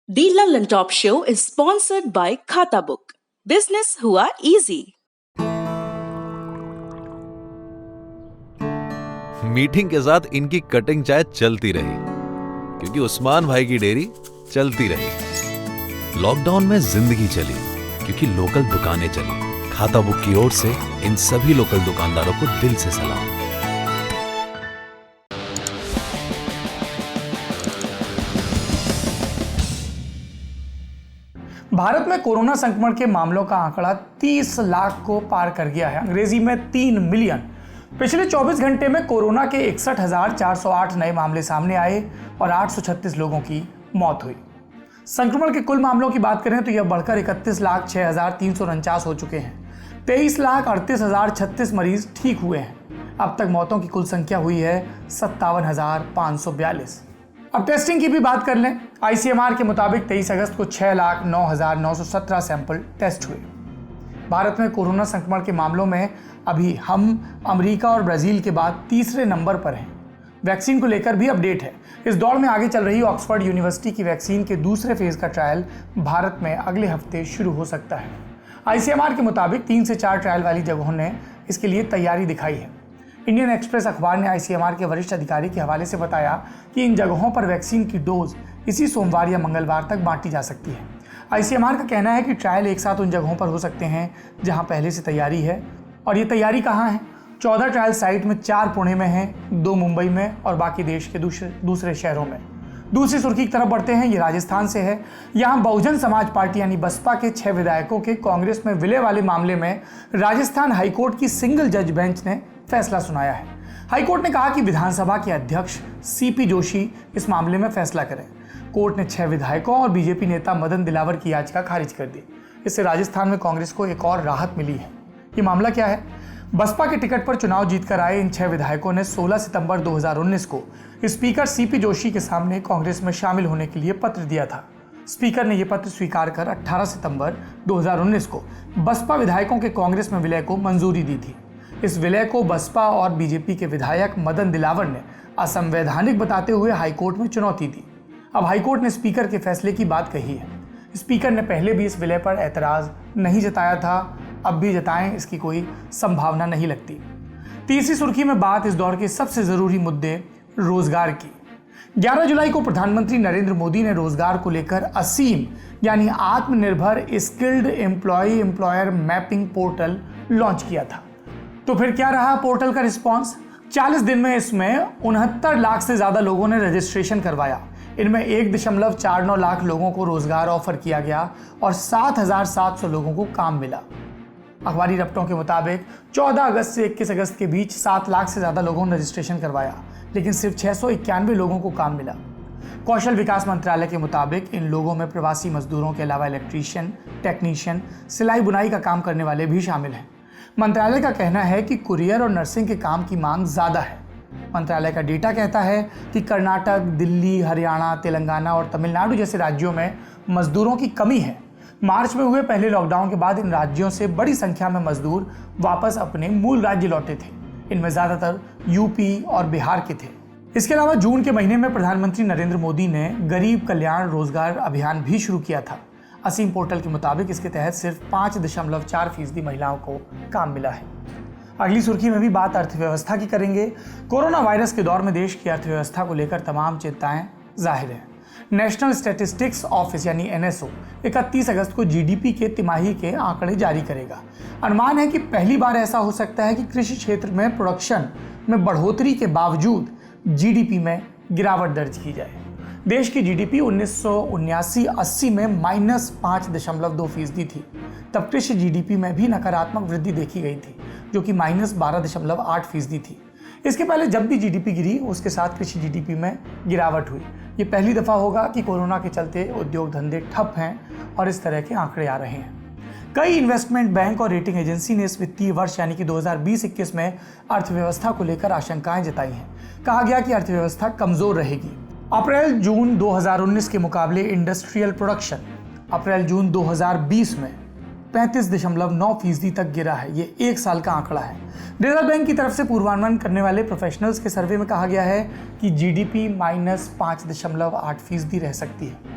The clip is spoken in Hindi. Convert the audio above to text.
The London Top Show is sponsored by Khata Book. Business हुआ easy. मीटिंग के साथ इनकी कटिंग चाय चलती रही क्योंकि उस्मान भाई की डेयरी चलती रही। लॉकडाउन में जिंदगी चली क्योंकि लोकल दुकानें चली। खाता बुक की ओर से इन सभी लोकल दुकानदारों को दिल से सलाम। भारत में कोरोना संक्रमण के मामलों का आंकड़ा 30 लाख को पार कर गया है, अंग्रेजी में 3 मिलियन। पिछले 24 घंटे में कोरोना के 61,408 नए मामले सामने आए और 836 लोगों की मौत हुई। संक्रमण के कुल मामलों की बात करें तो यह बढ़कर 31,06,349 हो चुके हैं। 23,38,036 मरीज ठीक हुए हैं। अब तक मौतों की कुल संख्या हुई है 57,542। अब टेस्टिंग की भी बात कर लें। आईसीएमआर के मुताबिक 23 अगस्त को 6,09,917 सैंपल टेस्ट हुए। भारत में कोरोना संक्रमण के मामलों में अभी हम अमेरिका और ब्राजील के बाद तीसरे नंबर पर हैं। वैक्सीन को लेकर भी अपडेट है। इस दौड़ में आगे चल रही ऑक्सफोर्ड यूनिवर्सिटी की वैक्सीन के दूसरे फेज का ट्रायल भारत में अगले हफ्ते शुरू हो सकता है। आईसीएमआर के मुताबिक 3 से 4 ट्रायल वाली जगहों ने इसके लिए तैयारी दिखाई है। इंडियन एक्सप्रेस अखबार ने आईसीएमआर के वरिष्ठ अधिकारी के हवाले से बताया कि इन जगहों पर वैक्सीन की डोज इसी सोमवार या मंगलवार तक बांटी जा सकती है। आईसीएमआर का कहना है कि ट्रायल एक साथ उन जगहों पर हो सकते हैं जहां पहले से तैयारी है। और ये तैयारी कहां है? 14 ट्रायल साइट में 4 पुणे में हैं, 2 मुंबई में और बाकी देश के दूसरे शहरों में। दूसरी सुर्खी की तरफ बढ़ते हैं। ये राजस्थान से है। यहाँ बहुजन समाज पार्टी यानी बसपा के 6 विधायकों के कांग्रेस में विलय वाले मामले में राजस्थान हाईकोर्ट की सिंगल जज बेंच ने फैसला सुनाया है। हाईकोर्ट ने कहा कि विधानसभा के अध्यक्ष सीपी जोशी इस मामले में फैसला करें। कोर्ट ने 6 विधायकों और बीजेपी नेता मदन दिलावर की याचिका खारिज कर दी। इससे राजस्थान में कांग्रेस को एक और राहत मिली है। ये मामला क्या है? बसपा के टिकट पर चुनाव जीतकर आए इन 6 विधायकों ने 16 सितंबर 2019 को स्पीकर सीपी जोशी के सामने कांग्रेस में शामिल होने के लिए पत्र दिया था। स्पीकर ने यह पत्र स्वीकार कर 18 सितंबर 2019 को बसपा विधायकों के कांग्रेस में विलय को मंजूरी दी थी। इस विलय को बसपा और बीजेपी के विधायक मदन दिलावर ने असंवैधानिक बताते हुए हाईकोर्ट में चुनौती दी। अब हाईकोर्ट ने स्पीकर के फैसले की बात कही है। स्पीकर ने पहले भी इस विलय पर ऐतराज नहीं जताया था, अब भी जताएं इसकी कोई संभावना नहीं लगती। तीसरी सुर्खी में बात इस दौर के सबसे जरूरी मुद्दे रोजगार की। 11 जुलाई को प्रधानमंत्री नरेंद्र मोदी ने रोजगार को लेकर असीम यानी आत्मनिर्भर skilled employer mapping portal launch किया था। तो फिर क्या रहा पोर्टल का रिस्पॉन्स? 40 दिन में इसमें 69 लाख से ज्यादा लोगों ने रजिस्ट्रेशन करवाया। इनमें 1.49 लाख लोगों को रोजगार ऑफर किया गया और 7,700 लोगों को काम मिला। अखबारी रपटों के मुताबिक 14 अगस्त से 21 अगस्त के बीच 7 लाख से ज्यादा लोगों ने रजिस्ट्रेशन करवाया, लेकिन सिर्फ 691 लोगों को काम मिला। कौशल विकास मंत्रालय के मुताबिक इन लोगों में प्रवासी मजदूरों के अलावा इलेक्ट्रीशियन, टेक्नीशियन, सिलाई बुनाई का काम करने वाले भी शामिल हैं। मंत्रालय का कहना है कि कुरियर और नर्सिंग के काम की मांग ज्यादा है। मंत्रालय का डेटा कहता है कि कर्नाटक, दिल्ली, हरियाणा, तेलंगाना और तमिलनाडु जैसे राज्यों में मजदूरों की कमी है। मार्च में हुए पहले लॉकडाउन के बाद इन राज्यों से बड़ी संख्या में मजदूर वापस अपने मूल राज्य लौटे थे। इनमें ज्यादातर यूपी और बिहार के थे। इसके अलावा जून के महीने में प्रधानमंत्री नरेंद्र मोदी ने गरीब कल्याण रोजगार अभियान भी शुरू किया था। असीम पोर्टल के मुताबिक इसके तहत सिर्फ 5.4% महिलाओं को काम मिला है। अगली सुर्खी में भी बात अर्थव्यवस्था की करेंगे। कोरोना वायरस के दौर में देश की अर्थव्यवस्था को लेकर तमाम चिंताएं जाहिर है। नेशनल स्टैटिस्टिक्स ऑफिस यानी एनएसओ 31 अगस्त को जीडीपी के तिमाही के आंकड़े जारी करेगा। अनुमान है कि पहली बार ऐसा हो सकता है कि कृषि क्षेत्र में प्रोडक्शन में बढ़ोतरी के बावजूद जीडीपी में गिरावट दर्ज की जाए। देश की जीडीपी 1979-80 में -5.2% थी। तब कृषि जीडीपी में भी नकारात्मक वृद्धि देखी गई थी, जो कि -12.8% थी। इसके पहले जब भी जीडीपी गिरी, उसके साथ कृषि जीडीपी में गिरावट हुई। ये पहली दफा होगा कि कोरोना के चलते उद्योग धंधे ठप हैं और इस तरह के आंकड़े आ रहे हैं। कई इन्वेस्टमेंट बैंक और रेटिंग एजेंसी ने इस वित्तीय वर्ष यानी कि 2020-21 में अर्थव्यवस्था को लेकर आशंकाएं जताई हैं। कहा गया कि अर्थव्यवस्था कमजोर रहेगी। अप्रैल-जून 2019 के मुकाबले इंडस्ट्रियल प्रोडक्शन अप्रैल-जून 2020 में 35.9% तक गिरा है। ये 1 साल का आंकड़ा है। रिजर्व बैंक की तरफ से पूर्वानुमान करने वाले प्रोफेशनल्स के सर्वे में कहा गया है कि जीडीपी -5.8% रह सकती है।